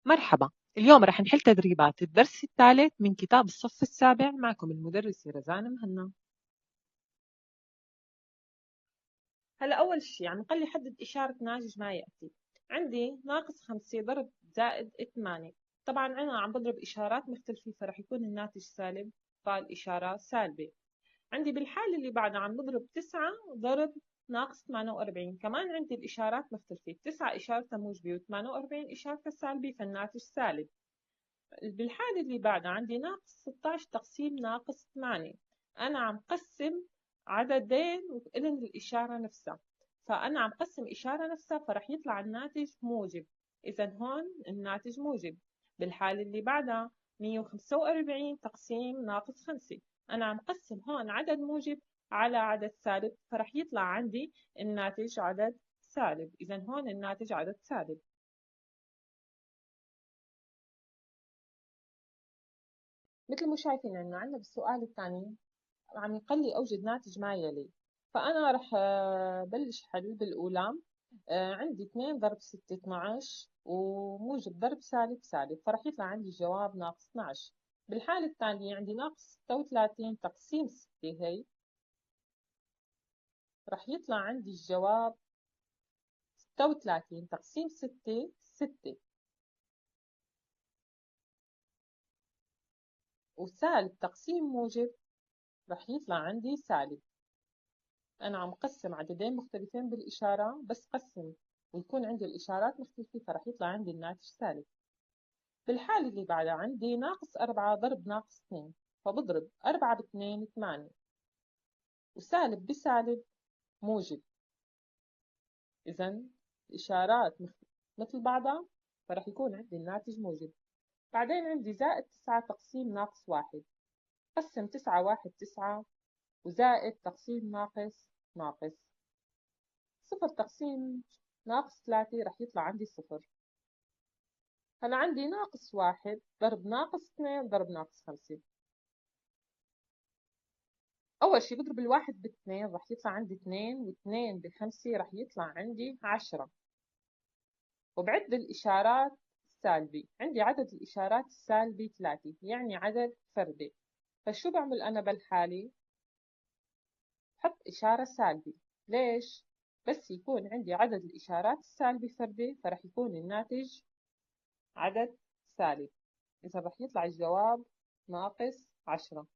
مرحبا. اليوم رح نحل تدريبات الدرس الثالث من كتاب الصف السابع. معكم المدرسة رزان مهنا. هلا أول شي عم نقلي حدد إشارة ناتج ما يأتي. عندي ناقص 5 ضرب زائد 8. طبعا أنا عم بضرب إشارات مختلفة فرح يكون الناتج سالب، فالإشارة سالبة. عندي بالحالة اللي بعدها عم بضرب 9 ضرب ناقص 48. كمان عندي الإشارات مختلفة، 9 إشارتها موجبة و48 إشارتها سالبة، فالناتج سالب. بالحالة اللي بعدها عندي ناقص 16 تقسيم ناقص 8. أنا عم قسم عددين وإلن الإشارة نفسها، فأنا عم قسم إشارة نفسها فرح يطلع الناتج موجب، إذا هون الناتج موجب. بالحالة اللي بعدها 145 تقسيم ناقص 5. أنا عم قسم هون عدد موجب على عدد سالب، فرح يطلع عندي الناتج عدد سالب، إذا هون الناتج عدد سالب. مثل ما شايفين إنه عندنا بالسؤال الثاني عم يقول لي أوجد ناتج ما يلي، فأنا رح بلش حل بالأولى. عندي 2 ضرب 6 12 وموجب ضرب سالب سالب، فرح يطلع عندي الجواب ناقص 12. بالحالة الثانية عندي ناقص 36 تقسيم 6 هي، رح يطلع عندي الجواب 36 تقسيم 6 6، وسالب تقسيم موجب رح يطلع عندي سالب. أنا عم قسم عددين مختلفين بالإشارة، بس قسم ويكون عندي الإشارات مختلفة فرح يطلع عندي الناتج سالب. بالحالة اللي بعدها عندي ناقص 4 ضرب ناقص 2، فبضرب 4 ب2 8، وسالب بسالب موجب، إذا الإشارات مثل بعضها فرح يكون عندي الناتج موجب. بعدين عندي زائد 9 تقسيم ناقص 1، قسم 9 1 9، وزائد تقسيم ناقص ناقص 0 تقسيم ناقص 3 رح يطلع عندي 0. هلا عندي ناقص 1 ضرب ناقص 2 ضرب ناقص 5. أول شي بضرب الواحد ب2 رح يطلع عندي 2، و2 ب5 رح يطلع عندي 10. وبعد الإشارات السالبة، عندي عدد الإشارات السالبة 3، يعني عدد فردي. فشو بعمل أنا بالحالة؟ بحط إشارة سالبة. ليش؟ بس يكون عندي عدد الإشارات السالبة فردي فرح يكون الناتج عدد سالب، إذا رح يطلع الجواب ناقص 10.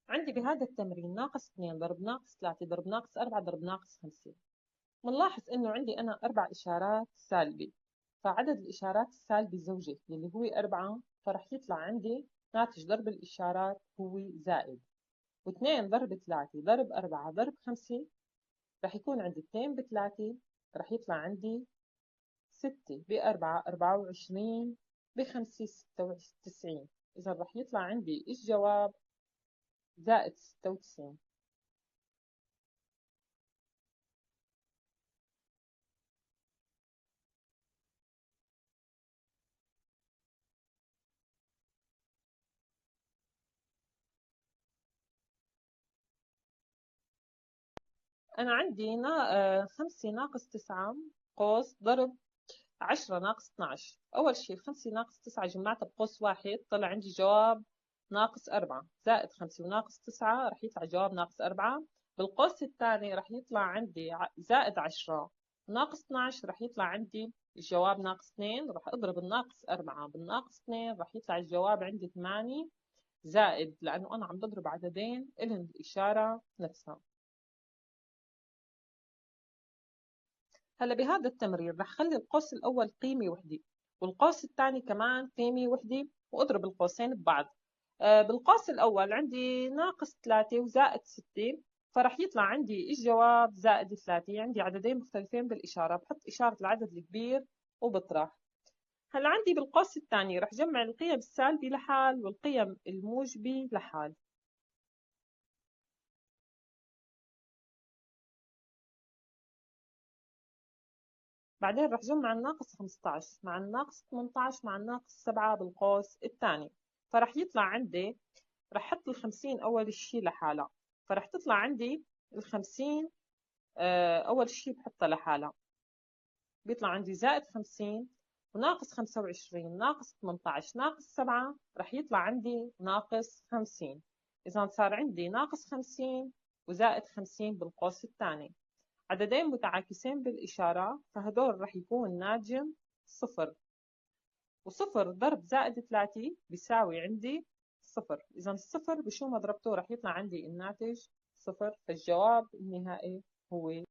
عندي بهذا التمرين ناقص 2 ضرب ناقص 3 ضرب ناقص 4 ضرب ناقص 5. بنلاحظ إنه عندي أنا 4 إشارات سالبة، فعدد الإشارات السالبة زوجي اللي هو 4، فرح يطلع عندي ناتج ضرب الإشارات هو زائد. و2 ضرب 3 ضرب 4 ضرب 5 رح يكون عندي 2 ب3 رح يطلع عندي 6 ب4 24 ب5 96، إذا رح يطلع عندي الجواب زائد 96. أنا عندي 5 ناقص 9 قوس ضرب 10 ناقص 12. أول شي 5 ناقص 9 جمعتها بقوس واحد طلع عندي جواب ناقص 4، زائد 5 وناقص 9 رح يطلع جواب ناقص 4. بالقوس الثاني رح يطلع عندي زائد 10 ناقص 12 رح يطلع عندي الجواب ناقص 2. رح أضرب الناقص 4 بالناقص 2 رح يطلع الجواب عندي 8، زائد لأنه أنا عم بضرب عددين إلهم الإشارة نفسها. هلا بهذا التمرين رح خلي القوس الأول قيمة وحدة والقوس الثاني كمان قيمة وحدة وأضرب القوسين ببعض. بالقوس الأول عندي ناقص 3 وزائد 6، فرح يطلع عندي الجواب زائد 3. عندي عددين مختلفين بالإشارة، بحط إشارة العدد الكبير وبطرح. هلا عندي بالقوس الثاني رح جمع القيم السالبة لحال والقيم الموجبة لحال. بعدين رح جمع الناقص 15 مع الناقص 18 مع الناقص 7 بالقوس الثاني. فرح يطلع عندي، رح حط ال50 أول شي لحالها، فرح تطلع عندي ال50 أول شي بحطها لحالها، بيطلع عندي زائد 50 وناقص 25 ناقص 18 ناقص 7 رح يطلع عندي ناقص 50. إذا صار عندي ناقص 50 وزائد 50 بالقوس الثاني، عددين متعاكسين بالإشارة، فهدول رح يكون الناجم صفر، وصفر ضرب زائد 3 بيساوي عندي صفر. إذا الصفر بشو ما ضربته رح يطلع عندي الناتج صفر، فالجواب النهائي هو